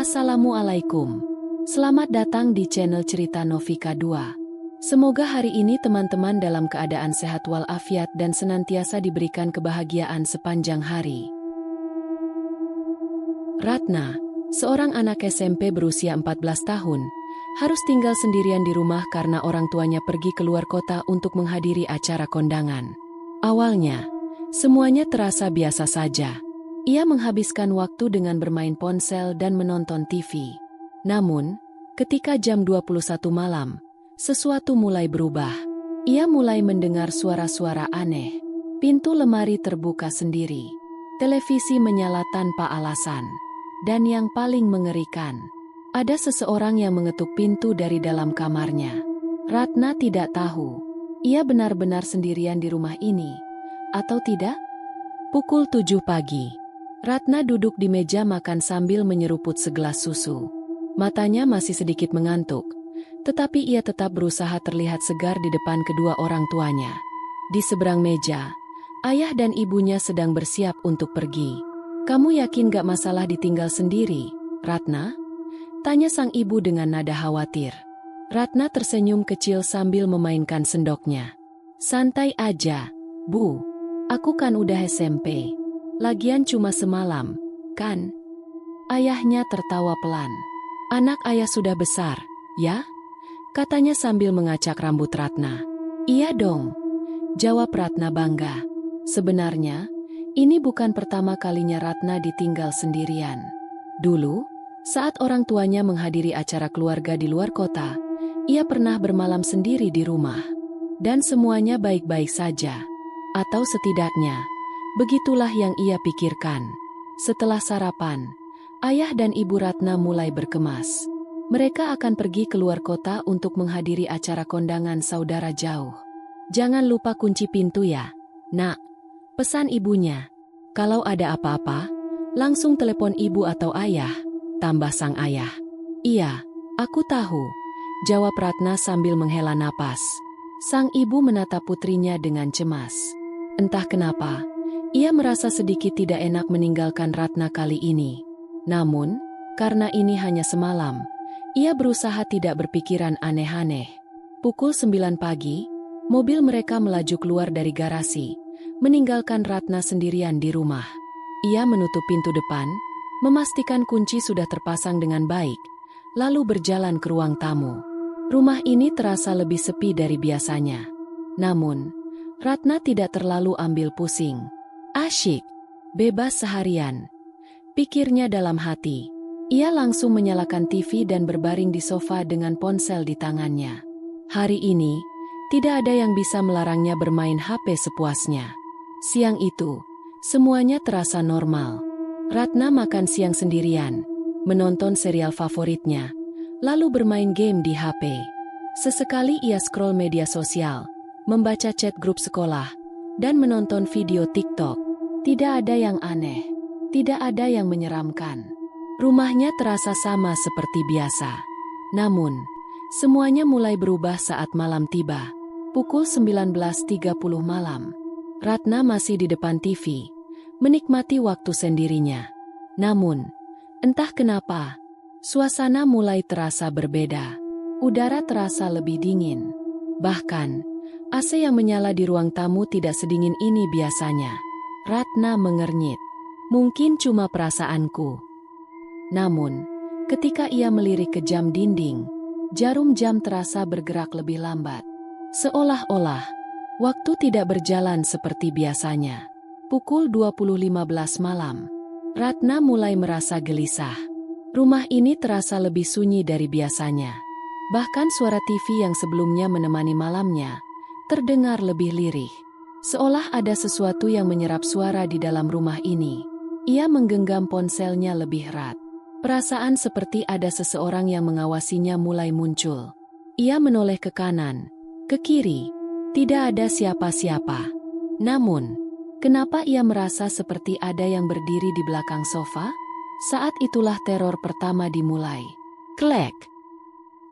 Assalamualaikum. Selamat datang di channel Cerita Novika 2. Semoga hari ini teman-teman dalam keadaan sehat walafiat dan senantiasa diberikan kebahagiaan sepanjang hari. Ratna, seorang anak SMP berusia 14 tahun, harus tinggal sendirian di rumah karena orang tuanya pergi keluar kota untuk menghadiri acara kondangan. Awalnya, semuanya terasa biasa saja. Ia menghabiskan waktu dengan bermain ponsel dan menonton TV. Namun, ketika jam 21 malam, sesuatu mulai berubah. Ia mulai mendengar suara-suara aneh. Pintu lemari terbuka sendiri. Televisi menyala tanpa alasan. Dan yang paling mengerikan, ada seseorang yang mengetuk pintu dari dalam kamarnya. Ratna tidak tahu, ia benar-benar sendirian di rumah ini, atau tidak? Pukul 7 pagi. Ratna duduk di meja makan sambil menyeruput segelas susu. Matanya masih sedikit mengantuk, tetapi ia tetap berusaha terlihat segar di depan kedua orang tuanya. Di seberang meja, ayah dan ibunya sedang bersiap untuk pergi. "Kamu yakin gak masalah ditinggal sendiri, Ratna?" tanya sang ibu dengan nada khawatir. Ratna tersenyum kecil sambil memainkan sendoknya. "Santai aja, Bu. Aku kan udah SMP. Lagian cuma semalam, kan?" Ayahnya tertawa pelan. "Anak ayah sudah besar, ya?" katanya sambil mengacak rambut Ratna. "Iya dong," jawab Ratna bangga. Sebenarnya, ini bukan pertama kalinya Ratna ditinggal sendirian. Dulu, saat orang tuanya menghadiri acara keluarga di luar kota, ia pernah bermalam sendiri di rumah. Dan semuanya baik-baik saja. Atau setidaknya, begitulah yang ia pikirkan. Setelah sarapan, ayah dan ibu Ratna mulai berkemas. Mereka akan pergi keluar kota untuk menghadiri acara kondangan saudara jauh. "Jangan lupa kunci pintu ya, Nak," pesan ibunya. "Kalau ada apa-apa, langsung telepon ibu atau ayah," tambah sang ayah. "Iya, aku tahu," jawab Ratna sambil menghela napas. Sang ibu menatap putrinya dengan cemas. Entah kenapa, ia merasa sedikit tidak enak meninggalkan Ratna kali ini. Namun, karena ini hanya semalam, ia berusaha tidak berpikiran aneh-aneh. Pukul 9 pagi, mobil mereka melaju keluar dari garasi, meninggalkan Ratna sendirian di rumah. Ia menutup pintu depan, memastikan kunci sudah terpasang dengan baik, lalu berjalan ke ruang tamu. Rumah ini terasa lebih sepi dari biasanya. Namun, Ratna tidak terlalu ambil pusing. "Asyik, bebas seharian," pikirnya dalam hati. Ia langsung menyalakan TV dan berbaring di sofa dengan ponsel di tangannya. Hari ini, tidak ada yang bisa melarangnya bermain HP sepuasnya. Siang itu, semuanya terasa normal. Ratna makan siang sendirian, menonton serial favoritnya, lalu bermain game di HP. Sesekali ia scroll media sosial, membaca chat grup sekolah, dan menonton video TikTok. Tidak ada yang aneh, tidak ada yang menyeramkan. Rumahnya terasa sama seperti biasa. Namun, semuanya mulai berubah saat malam tiba. Pukul 19.30 malam. Ratna masih di depan TV, menikmati waktu sendirinya. Namun, entah kenapa, suasana mulai terasa berbeda. Udara terasa lebih dingin. Bahkan, AC yang menyala di ruang tamu tidak sedingin ini biasanya. Ratna mengernyit. Mungkin cuma perasaanku. Namun, ketika ia melirik ke jam dinding, jarum jam terasa bergerak lebih lambat. Seolah-olah, waktu tidak berjalan seperti biasanya. Pukul 20.15 malam. Ratna mulai merasa gelisah. Rumah ini terasa lebih sunyi dari biasanya. Bahkan suara TV yang sebelumnya menemani malamnya terdengar lebih lirih. Seolah ada sesuatu yang menyerap suara di dalam rumah ini. Ia menggenggam ponselnya lebih erat. Perasaan seperti ada seseorang yang mengawasinya mulai muncul. Ia menoleh ke kanan, ke kiri. Tidak ada siapa-siapa. Namun, kenapa ia merasa seperti ada yang berdiri di belakang sofa? Saat itulah teror pertama dimulai. Klek!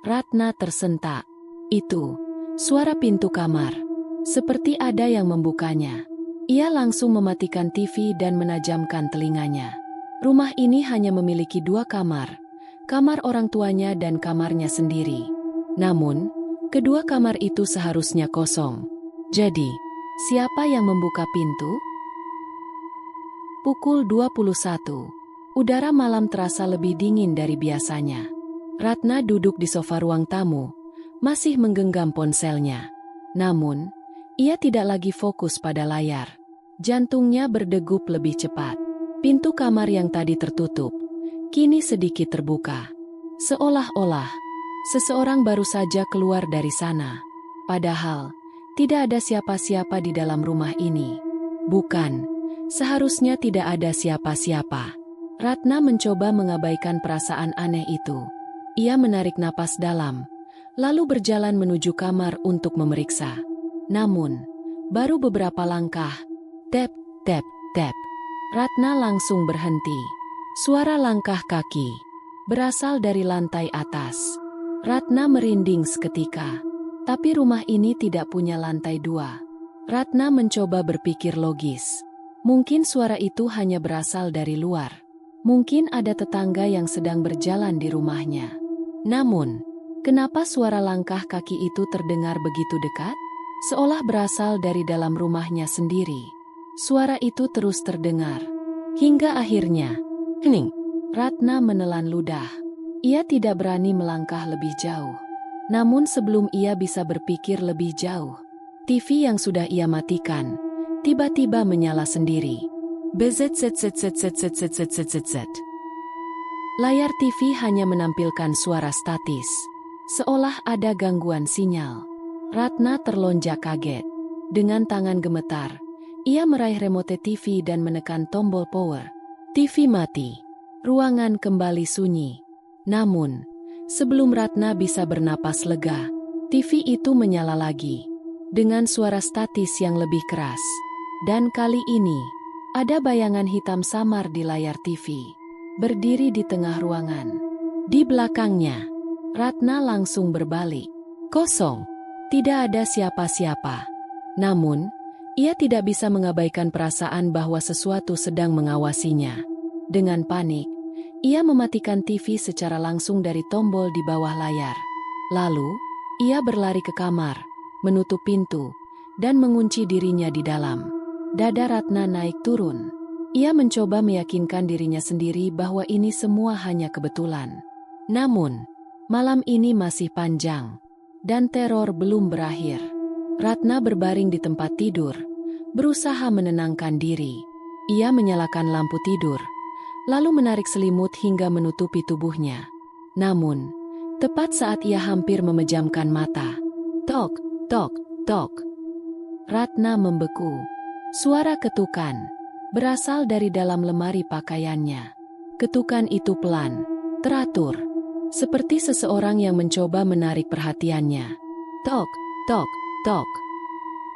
Ratna tersentak. Itu suara pintu kamar. Seperti ada yang membukanya. Ia langsung mematikan TV dan menajamkan telinganya. Rumah ini hanya memiliki 2 kamar, kamar orang tuanya dan kamarnya sendiri. Namun, kedua kamar itu seharusnya kosong. Jadi, siapa yang membuka pintu? Pukul 21. Udara malam terasa lebih dingin dari biasanya. Ratna duduk di sofa ruang tamu, masih menggenggam ponselnya. Namun, ia tidak lagi fokus pada layar. Jantungnya berdegup lebih cepat. Pintu kamar yang tadi tertutup, kini sedikit terbuka. Seolah-olah, seseorang baru saja keluar dari sana. Padahal, tidak ada siapa-siapa di dalam rumah ini. Bukan, seharusnya tidak ada siapa-siapa. Ratna mencoba mengabaikan perasaan aneh itu. Ia menarik napas dalam, lalu berjalan menuju kamar untuk memeriksa. Namun, baru beberapa langkah, tap, tap, tap. Ratna langsung berhenti. Suara langkah kaki berasal dari lantai atas. Ratna merinding seketika. Tapi rumah ini tidak punya lantai 2. Ratna mencoba berpikir logis. Mungkin suara itu hanya berasal dari luar. Mungkin ada tetangga yang sedang berjalan di rumahnya. Namun, kenapa suara langkah kaki itu terdengar begitu dekat? Seolah berasal dari dalam rumahnya sendiri. Suara itu terus terdengar. Hingga akhirnya, hening. Ratna menelan ludah. Ia tidak berani melangkah lebih jauh. Namun sebelum ia bisa berpikir lebih jauh, TV yang sudah ia matikan, tiba-tiba menyala sendiri. Bezzz. Layar TV hanya menampilkan suara statis. Seolah ada gangguan sinyal. Ratna terlonjak kaget. Dengan tangan gemetar, ia meraih remote TV dan menekan tombol power. TV mati. Ruangan kembali sunyi. Namun, sebelum Ratna bisa bernapas lega, TV itu menyala lagi. Dengan suara statis yang lebih keras. Dan kali ini, ada bayangan hitam samar di layar TV. Berdiri di tengah ruangan. Di belakangnya, Ratna langsung berbalik. Kosong. Tidak ada siapa-siapa. Namun, ia tidak bisa mengabaikan perasaan bahwa sesuatu sedang mengawasinya. Dengan panik, ia mematikan TV secara langsung dari tombol di bawah layar. Lalu, ia berlari ke kamar, menutup pintu, dan mengunci dirinya di dalam. Dada Ratna naik turun. Ia mencoba meyakinkan dirinya sendiri bahwa ini semua hanya kebetulan. Namun, malam ini masih panjang, dan teror belum berakhir. Ratna berbaring di tempat tidur, berusaha menenangkan diri. Ia menyalakan lampu tidur, lalu menarik selimut hingga menutupi tubuhnya. Namun, tepat saat ia hampir memejamkan mata, tok, tok, tok. Ratna membeku. Suara ketukan berasal dari dalam lemari pakaiannya. Ketukan itu pelan, teratur, seperti seseorang yang mencoba menarik perhatiannya. Tok, tok, tok.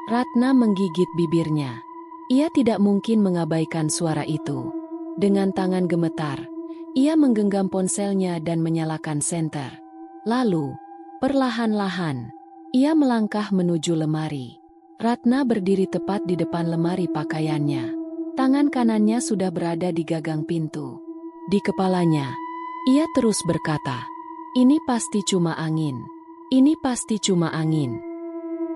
Ratna menggigit bibirnya. Ia tidak mungkin mengabaikan suara itu. Dengan tangan gemetar, ia menggenggam ponselnya dan menyalakan senter. Lalu, perlahan-lahan, ia melangkah menuju lemari. Ratna berdiri tepat di depan lemari pakaiannya. Tangan kanannya sudah berada di gagang pintu. Di kepalanya, ia terus berkata, "Ini pasti cuma angin. Ini pasti cuma angin."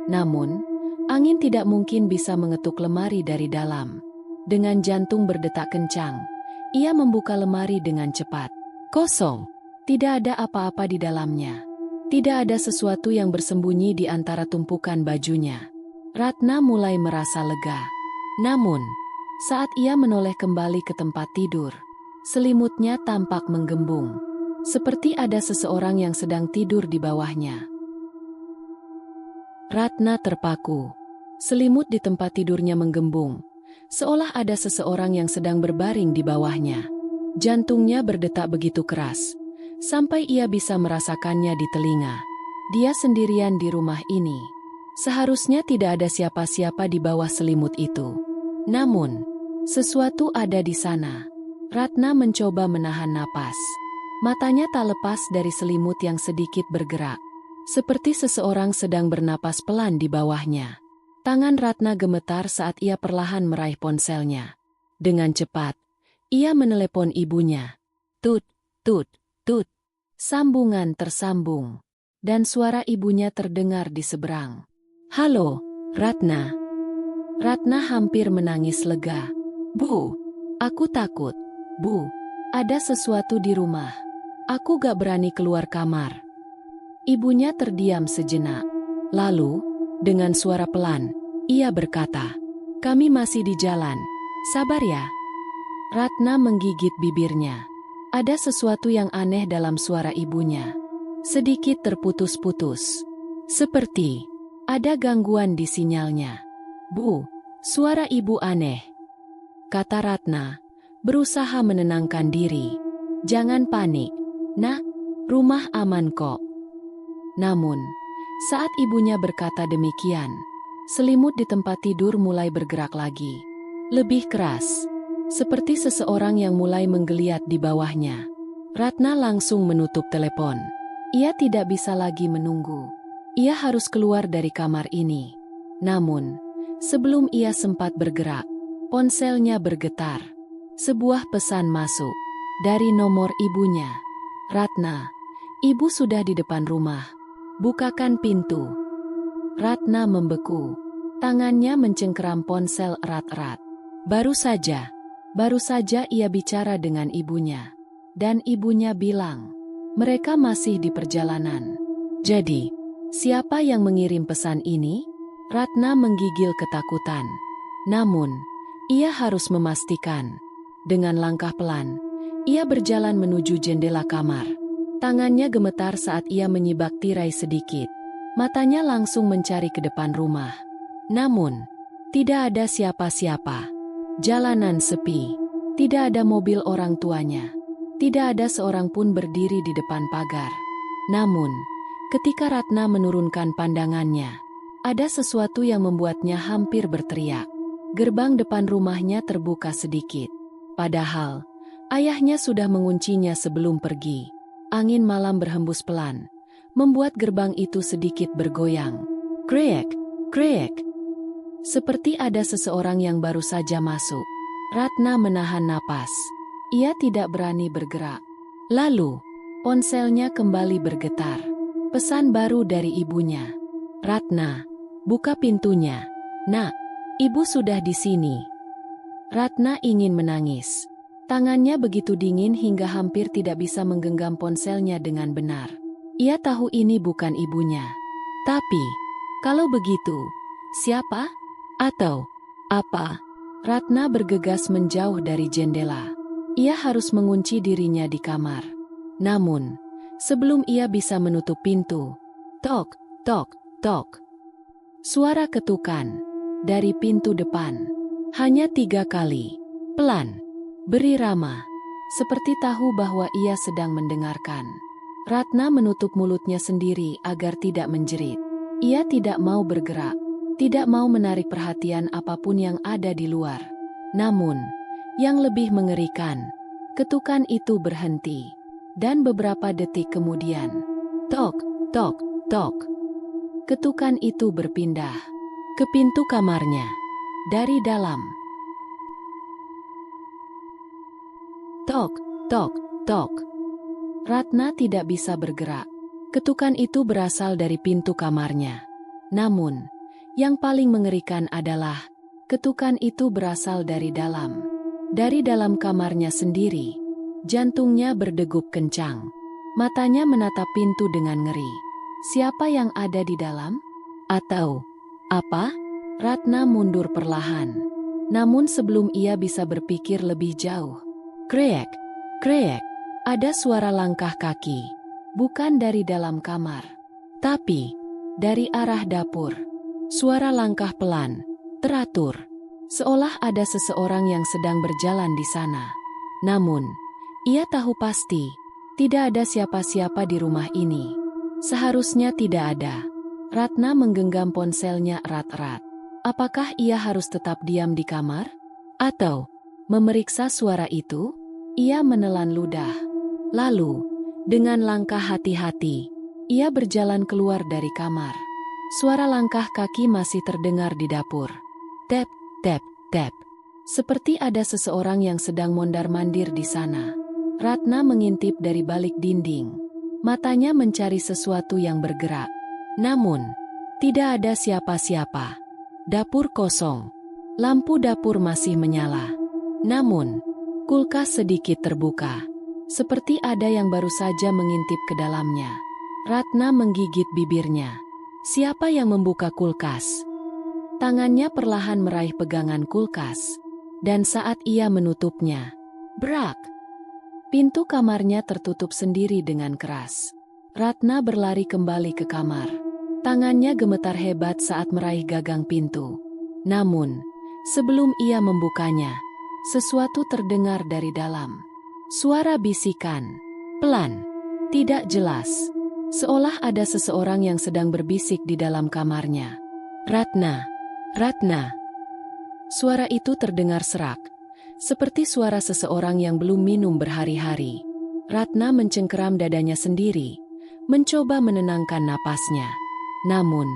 Namun, angin tidak mungkin bisa mengetuk lemari dari dalam. Dengan jantung berdetak kencang, ia membuka lemari dengan cepat. Kosong. Tidak ada apa-apa di dalamnya. Tidak ada sesuatu yang bersembunyi di antara tumpukan bajunya. Ratna mulai merasa lega. Namun, saat ia menoleh kembali ke tempat tidur, selimutnya tampak menggembung. Seperti ada seseorang yang sedang tidur di bawahnya. Ratna terpaku. Selimut di tempat tidurnya menggembung, seolah ada seseorang yang sedang berbaring di bawahnya. Jantungnya berdetak begitu keras, sampai ia bisa merasakannya di telinga. Dia sendirian di rumah ini. Seharusnya tidak ada siapa-siapa di bawah selimut itu. Namun, sesuatu ada di sana. Ratna mencoba menahan napas. Matanya tak lepas dari selimut yang sedikit bergerak. Seperti seseorang sedang bernapas pelan di bawahnya. Tangan Ratna gemetar saat ia perlahan meraih ponselnya. Dengan cepat, ia menelepon ibunya. Tut, tut, tut. Sambungan tersambung. Dan suara ibunya terdengar di seberang. "Halo, Ratna." Ratna hampir menangis lega. "Bu, aku takut. Bu, ada sesuatu di rumah. Aku gak berani keluar kamar." Ibunya terdiam sejenak. Lalu, dengan suara pelan, ia berkata, "Kami masih di jalan. Sabar ya." Ratna menggigit bibirnya. Ada sesuatu yang aneh dalam suara ibunya. Sedikit terputus-putus. Seperti ada gangguan di sinyalnya. "Bu, suara ibu aneh," kata Ratna, berusaha menenangkan diri. "Jangan panik, Nak. Rumah aman kok." Namun, saat ibunya berkata demikian, selimut di tempat tidur mulai bergerak lagi. Lebih keras. Seperti seseorang yang mulai menggeliat di bawahnya. Ratna langsung menutup telepon. Ia tidak bisa lagi menunggu. Ia harus keluar dari kamar ini. Namun, sebelum ia sempat bergerak, ponselnya bergetar. Sebuah pesan masuk dari nomor ibunya. "Ratna, ibu sudah di depan rumah. Bukakan pintu." Ratna membeku. Tangannya mencengkeram ponsel erat-erat. Baru saja ia bicara dengan ibunya. Dan ibunya bilang, mereka masih di perjalanan. Jadi, siapa yang mengirim pesan ini? Ratna menggigil ketakutan. Namun, ia harus memastikan. Dengan langkah pelan, ia berjalan menuju jendela kamar. Tangannya gemetar saat ia menyibak tirai sedikit. Matanya langsung mencari ke depan rumah. Namun, tidak ada siapa-siapa. Jalanan sepi. Tidak ada mobil orang tuanya. Tidak ada seorang pun berdiri di depan pagar. Namun, ketika Ratna menurunkan pandangannya, ada sesuatu yang membuatnya hampir berteriak. Gerbang depan rumahnya terbuka sedikit. Padahal, ayahnya sudah menguncinya sebelum pergi. Angin malam berhembus pelan, membuat gerbang itu sedikit bergoyang. Kreek, kreek. Seperti ada seseorang yang baru saja masuk. Ratna menahan napas. Ia tidak berani bergerak. Lalu, ponselnya kembali bergetar. Pesan baru dari ibunya. "Ratna, buka pintunya. Nak, ibu sudah di sini." Ratna ingin menangis. Tangannya begitu dingin hingga hampir tidak bisa menggenggam ponselnya dengan benar. Ia tahu ini bukan ibunya. Tapi, kalau begitu, siapa? Atau apa? Ratna bergegas menjauh dari jendela. Ia harus mengunci dirinya di kamar. Namun, sebelum ia bisa menutup pintu, tok, tok, tok. Suara ketukan dari pintu depan. Hanya 3 kali. Pelan, beri Rama. Seperti tahu bahwa ia sedang mendengarkan. Ratna menutup mulutnya sendiri agar tidak menjerit. Ia tidak mau bergerak. Tidak mau menarik perhatian apapun yang ada di luar. Namun, yang lebih mengerikan, ketukan itu berhenti. Dan beberapa detik kemudian, tok, tok, tok. Ketukan itu berpindah ke pintu kamarnya. Dari dalam. Tok, tok, tok. Ratna tidak bisa bergerak. Ketukan itu berasal dari pintu kamarnya. Namun, yang paling mengerikan adalah, ketukan itu berasal dari dalam. Dari dalam kamarnya sendiri. Jantungnya berdegup kencang. Matanya menatap pintu dengan ngeri. Siapa yang ada di dalam? Atau apa? Ratna mundur perlahan. Namun sebelum ia bisa berpikir lebih jauh. Kreek, kreek. Ada suara langkah kaki. Bukan dari dalam kamar. Tapi, dari arah dapur. Suara langkah pelan, teratur, seolah ada seseorang yang sedang berjalan di sana. Namun, ia tahu pasti, tidak ada siapa-siapa di rumah ini. Seharusnya tidak ada. Ratna menggenggam ponselnya erat-erat. Apakah ia harus tetap diam di kamar? Atau, memeriksa suara itu? Ia menelan ludah. Lalu, dengan langkah hati-hati, ia berjalan keluar dari kamar. Suara langkah kaki masih terdengar di dapur. Tap, tap, tap. Seperti ada seseorang yang sedang mondar-mandir di sana. Ratna mengintip dari balik dinding. Matanya mencari sesuatu yang bergerak. Namun, tidak ada siapa-siapa. Dapur kosong. Lampu dapur masih menyala. Namun, kulkas sedikit terbuka. Seperti ada yang baru saja mengintip ke dalamnya. Ratna menggigit bibirnya. Siapa yang membuka kulkas? Tangannya perlahan meraih pegangan kulkas. Dan saat ia menutupnya, brak! Pintu kamarnya tertutup sendiri dengan keras. Ratna berlari kembali ke kamar. Tangannya gemetar hebat saat meraih gagang pintu. Namun, sebelum ia membukanya, sesuatu terdengar dari dalam. Suara bisikan, pelan, tidak jelas. Seolah ada seseorang yang sedang berbisik di dalam kamarnya. Ratna, Ratna. Suara itu terdengar serak, seperti suara seseorang yang belum minum berhari-hari. Ratna mencengkeram dadanya sendiri, mencoba menenangkan napasnya. Namun,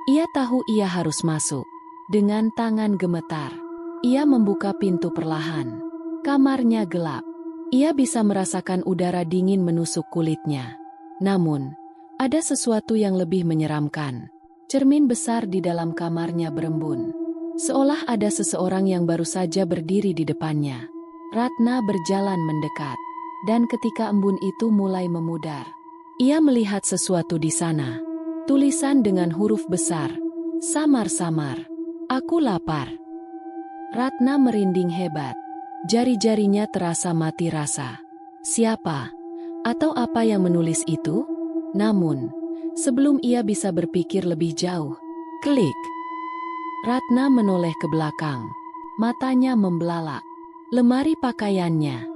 ia tahu ia harus masuk. Dengan tangan gemetar, ia membuka pintu perlahan. Kamarnya gelap. Ia bisa merasakan udara dingin menusuk kulitnya. Namun, ada sesuatu yang lebih menyeramkan. Cermin besar di dalam kamarnya berembun. Seolah ada seseorang yang baru saja berdiri di depannya. Ratna berjalan mendekat. Dan ketika embun itu mulai memudar, ia melihat sesuatu di sana. Tulisan dengan huruf besar, samar-samar. Aku lapar. Ratna merinding hebat. Jari-jarinya terasa mati rasa. Siapa? Atau apa yang menulis itu? Namun, sebelum ia bisa berpikir lebih jauh, klik! Ratna menoleh ke belakang. Matanya membelalak. Lemari pakaiannya,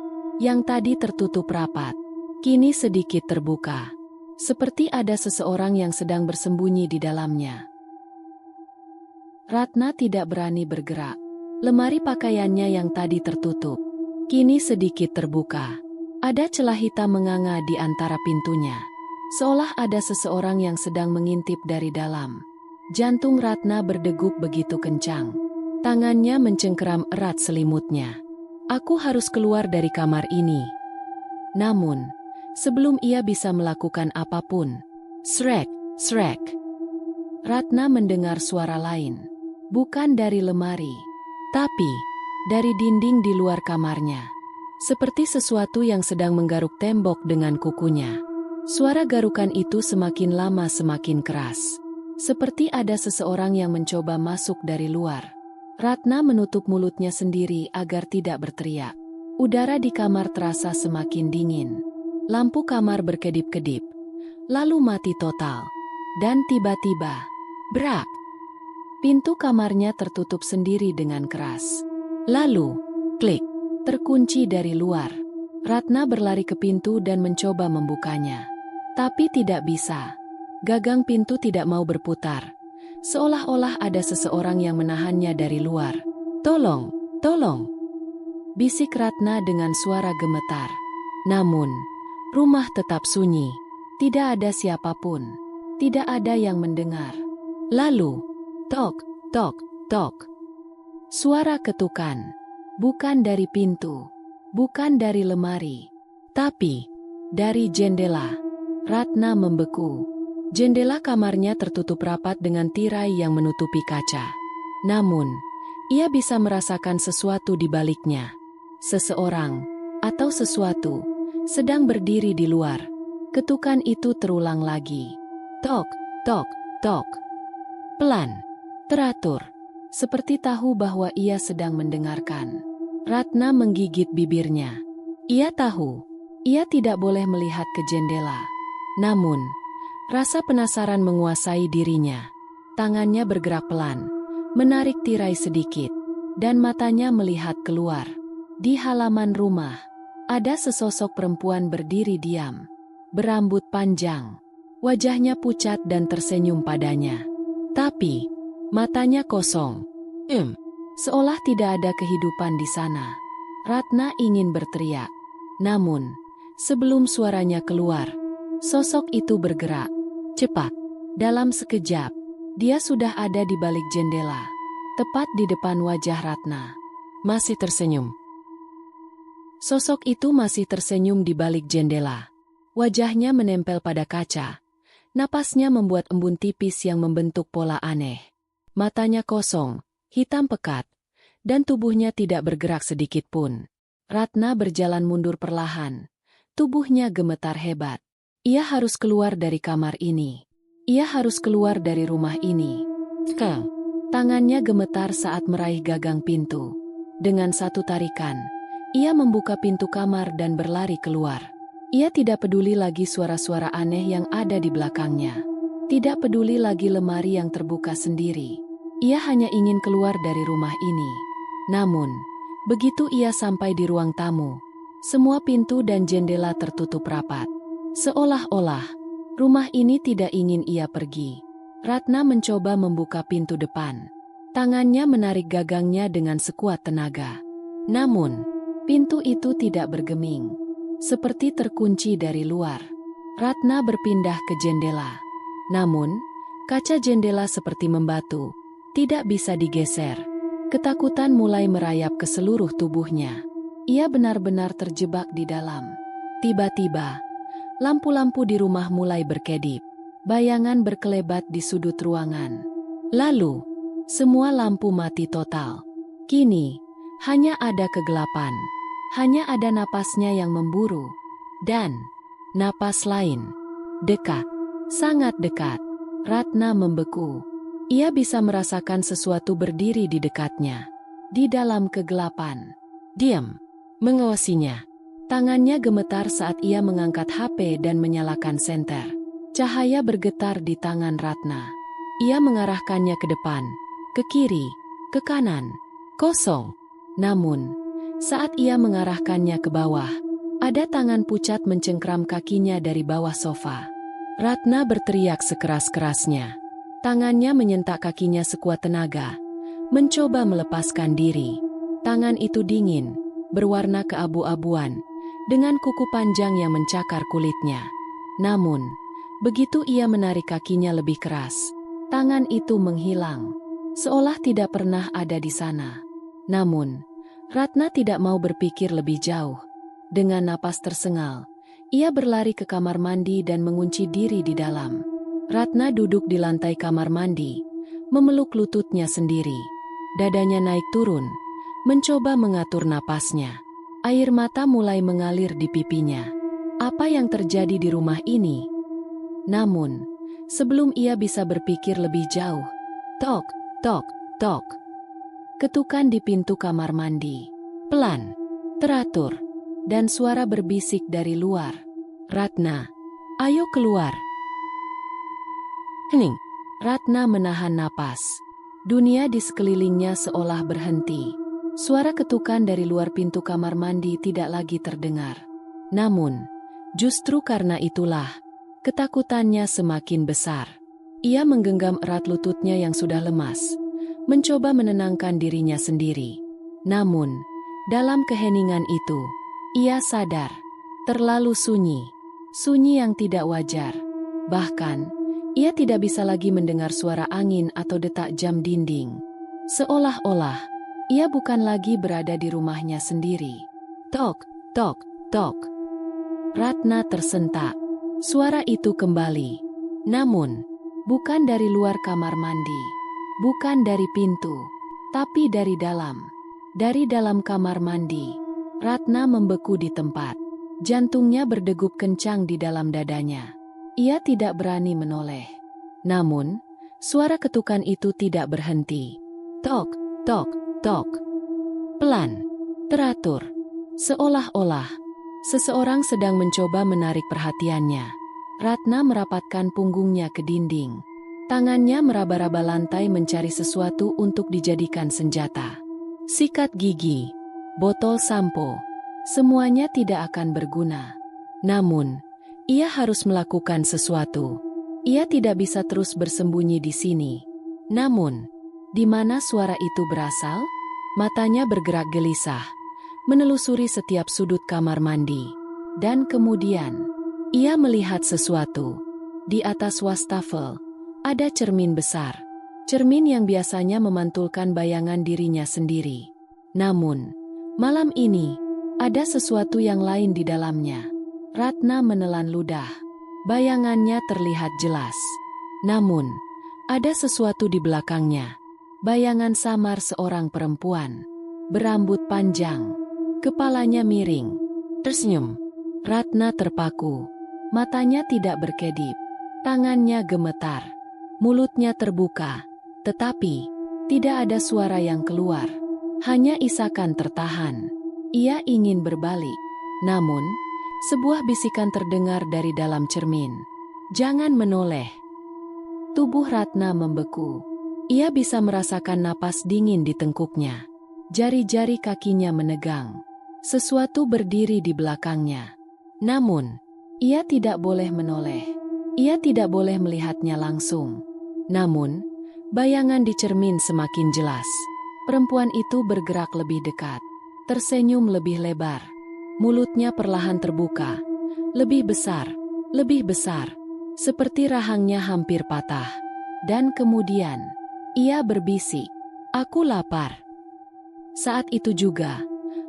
yang tadi tertutup rapat, kini sedikit terbuka. Seperti ada seseorang yang sedang bersembunyi di dalamnya. Ratna tidak berani bergerak. Lemari pakaiannya yang tadi tertutup, kini sedikit terbuka. Ada celah hitam menganga di antara pintunya. Seolah ada seseorang yang sedang mengintip dari dalam. Jantung Ratna berdegup begitu kencang. Tangannya mencengkeram erat selimutnya. Aku harus keluar dari kamar ini. Namun, sebelum ia bisa melakukan apapun, srek, srek. Ratna mendengar suara lain. Bukan dari lemari, tapi dari dinding di luar kamarnya. Seperti sesuatu yang sedang menggaruk tembok dengan kukunya. Suara garukan itu semakin lama semakin keras. Seperti ada seseorang yang mencoba masuk dari luar. Ratna menutup mulutnya sendiri agar tidak berteriak. Udara di kamar terasa semakin dingin. Lampu kamar berkedip-kedip, lalu mati total. Dan tiba-tiba, brak! Pintu kamarnya tertutup sendiri dengan keras. Lalu, klik! Terkunci dari luar. Ratna berlari ke pintu dan mencoba membukanya. Tapi tidak bisa. Gagang pintu tidak mau berputar. Seolah-olah ada seseorang yang menahannya dari luar. Tolong, tolong! Bisik Ratna dengan suara gemetar. Namun, rumah tetap sunyi. Tidak ada siapapun. Tidak ada yang mendengar. Lalu, tok, tok, tok. Suara ketukan. Bukan dari pintu. Bukan dari lemari. Tapi, dari jendela. Ratna membeku. Jendela kamarnya tertutup rapat dengan tirai yang menutupi kaca. Namun, ia bisa merasakan sesuatu di baliknya. Seseorang, atau sesuatu, sedang berdiri di luar. Ketukan itu terulang lagi. Tok, tok, tok. Pelan, teratur, seperti tahu bahwa ia sedang mendengarkan. Ratna menggigit bibirnya. Ia tahu, ia tidak boleh melihat ke jendela. Namun, rasa penasaran menguasai dirinya. Tangannya bergerak pelan, menarik tirai sedikit, dan matanya melihat keluar. Di halaman rumah, ada sesosok perempuan berdiri diam. Berambut panjang, wajahnya pucat dan tersenyum padanya. Tapi, matanya kosong. Seolah tidak ada kehidupan di sana. Ratna ingin berteriak. Namun, sebelum suaranya keluar, sosok itu bergerak. Cepat. Dalam sekejap, dia sudah ada di balik jendela. Tepat di depan wajah Ratna. Masih tersenyum. Sosok itu masih tersenyum di balik jendela. Wajahnya menempel pada kaca. Napasnya membuat embun tipis yang membentuk pola aneh. Matanya kosong, hitam pekat, dan tubuhnya tidak bergerak sedikit pun. Ratna berjalan mundur perlahan. Tubuhnya gemetar hebat. Ia harus keluar dari kamar ini. Ia harus keluar dari rumah ini. Tangannya gemetar saat meraih gagang pintu. Dengan satu tarikan, ia membuka pintu kamar dan berlari keluar. Ia tidak peduli lagi suara-suara aneh yang ada di belakangnya. Tidak peduli lagi lemari yang terbuka sendiri. Ia hanya ingin keluar dari rumah ini. Namun, begitu ia sampai di ruang tamu, semua pintu dan jendela tertutup rapat. Seolah-olah, rumah ini tidak ingin ia pergi. Ratna mencoba membuka pintu depan. Tangannya menarik gagangnya dengan sekuat tenaga. Namun, pintu itu tidak bergeming. Seperti terkunci dari luar. Ratna berpindah ke jendela. Namun, kaca jendela seperti membatu. Tidak bisa digeser. Ketakutan mulai merayap ke seluruh tubuhnya. Ia benar-benar terjebak di dalam. Tiba-tiba, lampu-lampu di rumah mulai berkedip. Bayangan berkelebat di sudut ruangan. Lalu, semua lampu mati total. Kini, hanya ada kegelapan. Hanya ada napasnya yang memburu. Dan, napas lain. Dekat. Sangat dekat. Ratna membeku. Ia bisa merasakan sesuatu berdiri di dekatnya. Di dalam kegelapan. Diam. Mengawasinya. Tangannya gemetar saat ia mengangkat HP dan menyalakan senter. Cahaya bergetar di tangan Ratna. Ia mengarahkannya ke depan, ke kiri, ke kanan. Kosong. Namun, saat ia mengarahkannya ke bawah, ada tangan pucat mencengkram kakinya dari bawah sofa. Ratna berteriak sekeras-kerasnya. Tangannya menyentak kakinya sekuat tenaga, mencoba melepaskan diri. Tangan itu dingin, berwarna keabu-abuan, dengan kuku panjang yang mencakar kulitnya. Namun, begitu ia menarik kakinya lebih keras, tangan itu menghilang, seolah tidak pernah ada di sana. Namun, Ratna tidak mau berpikir lebih jauh. Dengan napas tersengal, ia berlari ke kamar mandi dan mengunci diri di dalam. Ratna duduk di lantai kamar mandi, memeluk lututnya sendiri. Dadanya naik turun, mencoba mengatur napasnya. Air mata mulai mengalir di pipinya. Apa yang terjadi di rumah ini? Namun, sebelum ia bisa berpikir lebih jauh, tok, tok, tok. Ketukan di pintu kamar mandi. Pelan, teratur, dan suara berbisik dari luar. Ratna, ayo keluar. Hening. Ratna menahan napas. Dunia di sekelilingnya seolah berhenti. Suara ketukan dari luar pintu kamar mandi tidak lagi terdengar. Namun, justru karena itulah, ketakutannya semakin besar. Ia menggenggam erat lututnya yang sudah lemas, mencoba menenangkan dirinya sendiri. Namun, dalam keheningan itu, ia sadar, terlalu sunyi. Sunyi yang tidak wajar. Bahkan, ia tidak bisa lagi mendengar suara angin atau detak jam dinding. Seolah-olah, ia bukan lagi berada di rumahnya sendiri. Tok, tok, tok. Ratna tersentak. Suara itu kembali. Namun, bukan dari luar kamar mandi. Bukan dari pintu. Tapi dari dalam. Dari dalam kamar mandi. Ratna membeku di tempat. Jantungnya berdegup kencang di dalam dadanya. Ia tidak berani menoleh. Namun, suara ketukan itu tidak berhenti. Tok, tok, tok. Pelan, teratur. Seolah-olah seseorang sedang mencoba menarik perhatiannya. Ratna merapatkan punggungnya ke dinding. Tangannya meraba-raba lantai mencari sesuatu untuk dijadikan senjata. Sikat gigi, botol sampo, semuanya tidak akan berguna. Namun, ia harus melakukan sesuatu. Ia tidak bisa terus bersembunyi di sini. Namun, di mana suara itu berasal? Matanya bergerak gelisah, menelusuri setiap sudut kamar mandi. Dan kemudian, ia melihat sesuatu. Di atas wastafel, ada cermin besar. Cermin yang biasanya memantulkan bayangan dirinya sendiri. Namun, malam ini, ada sesuatu yang lain di dalamnya. Ratna menelan ludah. Bayangannya terlihat jelas. Namun, ada sesuatu di belakangnya. Bayangan samar seorang perempuan. Berambut panjang. Kepalanya miring. Tersenyum. Ratna terpaku. Matanya tidak berkedip. Tangannya gemetar. Mulutnya terbuka. Tetapi, tidak ada suara yang keluar. Hanya isakan tertahan. Ia ingin berbalik. Namun, sebuah bisikan terdengar dari dalam cermin. Jangan menoleh. Tubuh Ratna membeku. Ia bisa merasakan napas dingin di tengkuknya. Jari-jari kakinya menegang. Sesuatu berdiri di belakangnya. Namun, ia tidak boleh menoleh. Ia tidak boleh melihatnya langsung. Namun, bayangan di cermin semakin jelas. Perempuan itu bergerak lebih dekat. Tersenyum lebih lebar. Mulutnya perlahan terbuka. Lebih besar, seperti rahangnya hampir patah. Dan kemudian, ia berbisik, "Aku lapar." Saat itu juga,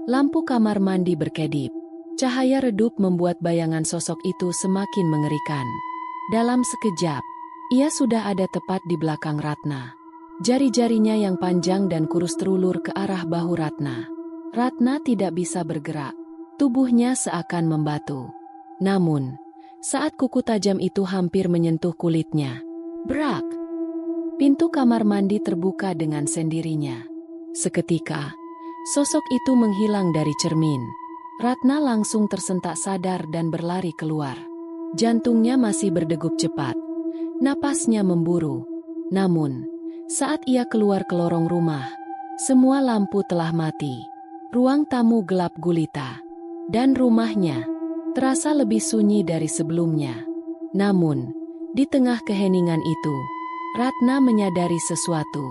lampu kamar mandi berkedip. Cahaya redup membuat bayangan sosok itu semakin mengerikan. Dalam sekejap, ia sudah ada tepat di belakang Ratna. Jari-jarinya yang panjang dan kurus terulur ke arah bahu Ratna. Ratna tidak bisa bergerak. Tubuhnya seakan membatu. Namun, saat kuku tajam itu hampir menyentuh kulitnya, brak! Pintu kamar mandi terbuka dengan sendirinya. Seketika, sosok itu menghilang dari cermin. Ratna langsung tersentak sadar dan berlari keluar. Jantungnya masih berdegup cepat. Napasnya memburu. Namun, saat ia keluar ke lorong rumah, semua lampu telah mati. Ruang tamu gelap gulita. Dan rumahnya terasa lebih sunyi dari sebelumnya. Namun, di tengah keheningan itu, Ratna menyadari sesuatu.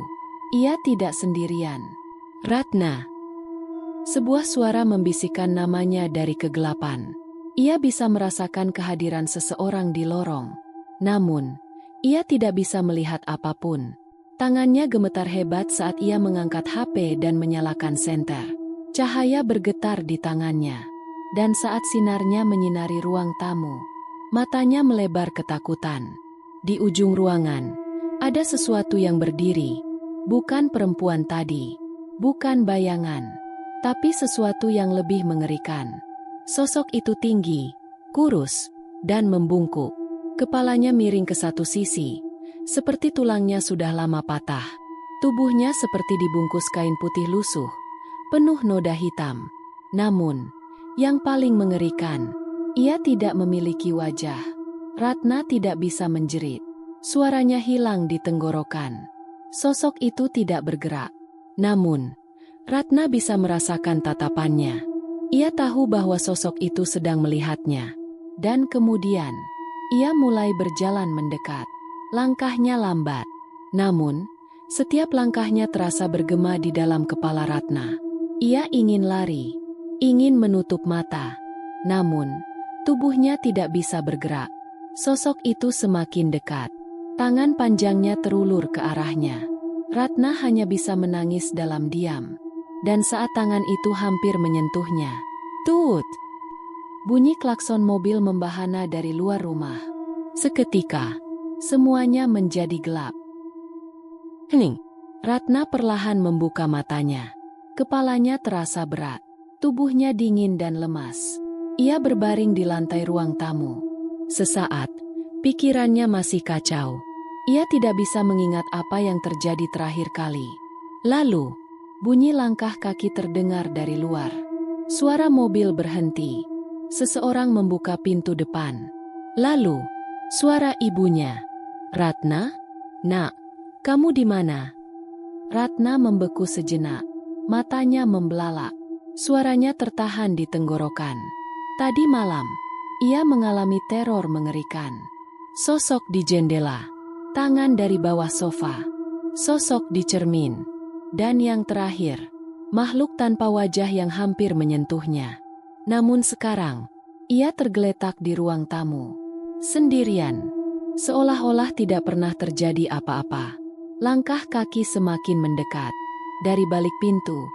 Ia tidak sendirian. "Ratna." Sebuah suara membisikkan namanya dari kegelapan. Ia bisa merasakan kehadiran seseorang di lorong. Namun, ia tidak bisa melihat apapun. Tangannya gemetar hebat saat ia mengangkat HP dan menyalakan senter. Cahaya bergetar di tangannya. Dan saat sinarnya menyinari ruang tamu, matanya melebar ketakutan. Di ujung ruangan, ada sesuatu yang berdiri. Bukan perempuan tadi. Bukan bayangan. Tapi sesuatu yang lebih mengerikan. Sosok itu tinggi, kurus, dan membungkuk. Kepalanya miring ke satu sisi, seperti tulangnya sudah lama patah. Tubuhnya seperti dibungkus kain putih lusuh, penuh noda hitam. Namun, yang paling mengerikan, ia tidak memiliki wajah. Ratna tidak bisa menjerit. Suaranya hilang di tenggorokan. Sosok itu tidak bergerak. Namun, Ratna bisa merasakan tatapannya. Ia tahu bahwa sosok itu sedang melihatnya. Dan kemudian, ia mulai berjalan mendekat. Langkahnya lambat. Namun, setiap langkahnya terasa bergema di dalam kepala Ratna. Ia ingin lari, ingin menutup mata. Namun, tubuhnya tidak bisa bergerak. Sosok itu semakin dekat. Tangan panjangnya terulur ke arahnya. Ratna hanya bisa menangis dalam diam. Dan saat tangan itu hampir menyentuhnya, "Tut!" Bunyi klakson mobil membahana dari luar rumah. Seketika, semuanya menjadi gelap. Hening. Ratna perlahan membuka matanya. Kepalanya terasa berat. Tubuhnya dingin dan lemas. Ia berbaring di lantai ruang tamu. Sesaat, pikirannya masih kacau. Ia tidak bisa mengingat apa yang terjadi terakhir kali. Lalu, bunyi langkah kaki terdengar dari luar. Suara mobil berhenti. Seseorang membuka pintu depan. Lalu, suara ibunya. "Ratna? Nak, kamu di mana?" Ratna membeku sejenak. Matanya membelalak. Suaranya tertahan di tenggorokan. Tadi malam, ia mengalami teror mengerikan. Sosok di jendela. Tangan dari bawah sofa. Sosok di cermin. Dan yang terakhir, makhluk tanpa wajah yang hampir menyentuhnya. Namun sekarang, ia tergeletak di ruang tamu. Sendirian. Seolah-olah tidak pernah terjadi apa-apa. Langkah kaki semakin mendekat. Dari balik pintu,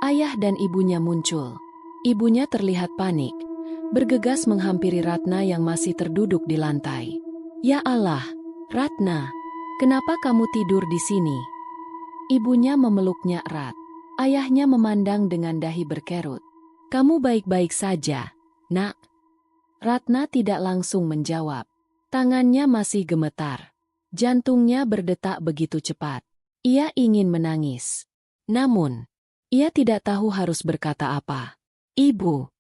ayah dan ibunya muncul. Ibunya terlihat panik. bergegas menghampiri Ratna yang masih terduduk di lantai. "Ya Allah, Ratna, kenapa kamu tidur di sini?" Ibunya memeluknya erat. Ayahnya memandang dengan dahi berkerut. "Kamu baik-baik saja, Nak?" Ratna tidak langsung menjawab. Tangannya masih gemetar. Jantungnya berdetak begitu cepat. Ia ingin menangis. Namun, ia tidak tahu harus berkata apa. "Ibu."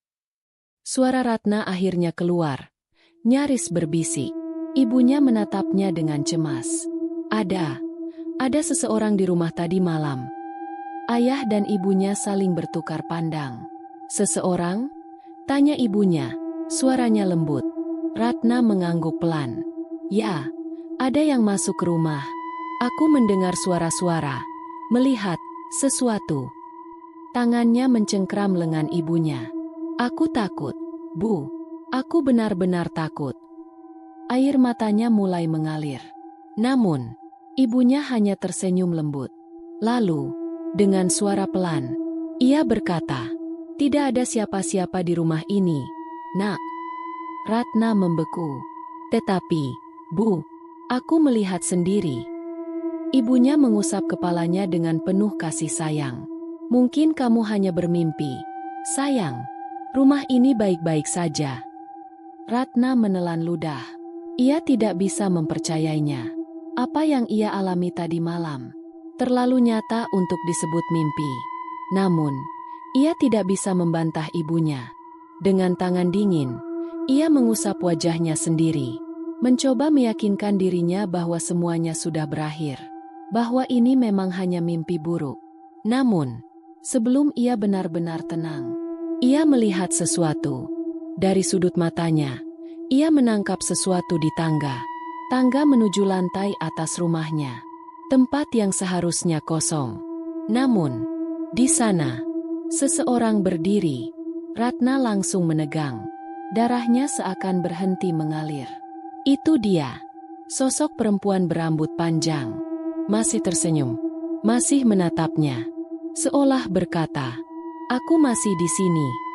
Suara Ratna akhirnya keluar. Nyaris berbisik. Ibunya menatapnya dengan cemas. Ada seseorang di rumah tadi malam." Ayah dan ibunya saling bertukar pandang. "Seseorang?" tanya ibunya. Suaranya lembut. Ratna mengangguk pelan. "Ya, ada yang masuk ke rumah. Aku mendengar suara-suara, melihat sesuatu." Tangannya mencengkram lengan ibunya. "Aku takut, Bu. Aku benar-benar takut." Air matanya mulai mengalir. Namun, ibunya hanya tersenyum lembut. Lalu, dengan suara pelan, ia berkata, "Tidak ada siapa-siapa di rumah ini, Nak." Ratna membeku. "Tetapi, Bu, aku melihat sendiri." Ibunya mengusap kepalanya dengan penuh kasih sayang. "Mungkin kamu hanya bermimpi. Sayang, rumah ini baik-baik saja." Ratna menelan ludah. Ia tidak bisa mempercayainya. Apa yang ia alami tadi malam terlalu nyata untuk disebut mimpi. Namun, ia tidak bisa membantah ibunya. Dengan tangan dingin, ia mengusap wajahnya sendiri, mencoba meyakinkan dirinya bahwa semuanya sudah berakhir, bahwa ini memang hanya mimpi buruk. Namun, sebelum ia benar-benar tenang, ia melihat sesuatu. Dari sudut matanya, ia menangkap sesuatu di tangga. Tangga menuju lantai atas rumahnya. Tempat yang seharusnya kosong. Namun, di sana, seseorang berdiri. Ratna langsung menegang. Darahnya seakan berhenti mengalir. Itu dia. Sosok perempuan berambut panjang. Masih tersenyum. Masih menatapnya. Seolah berkata, "Aku masih di sini."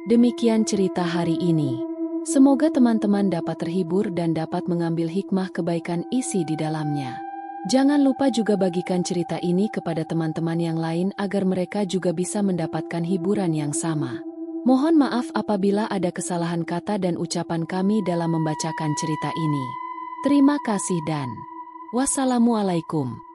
Demikian cerita hari ini. Semoga teman-teman dapat terhibur dan dapat mengambil hikmah kebaikan isi di dalamnya. Jangan lupa juga bagikan cerita ini kepada teman-teman yang lain agar mereka juga bisa mendapatkan hiburan yang sama. Mohon maaf apabila ada kesalahan kata dan ucapan kami dalam membacakan cerita ini. Terima kasih dan wassalamualaikum.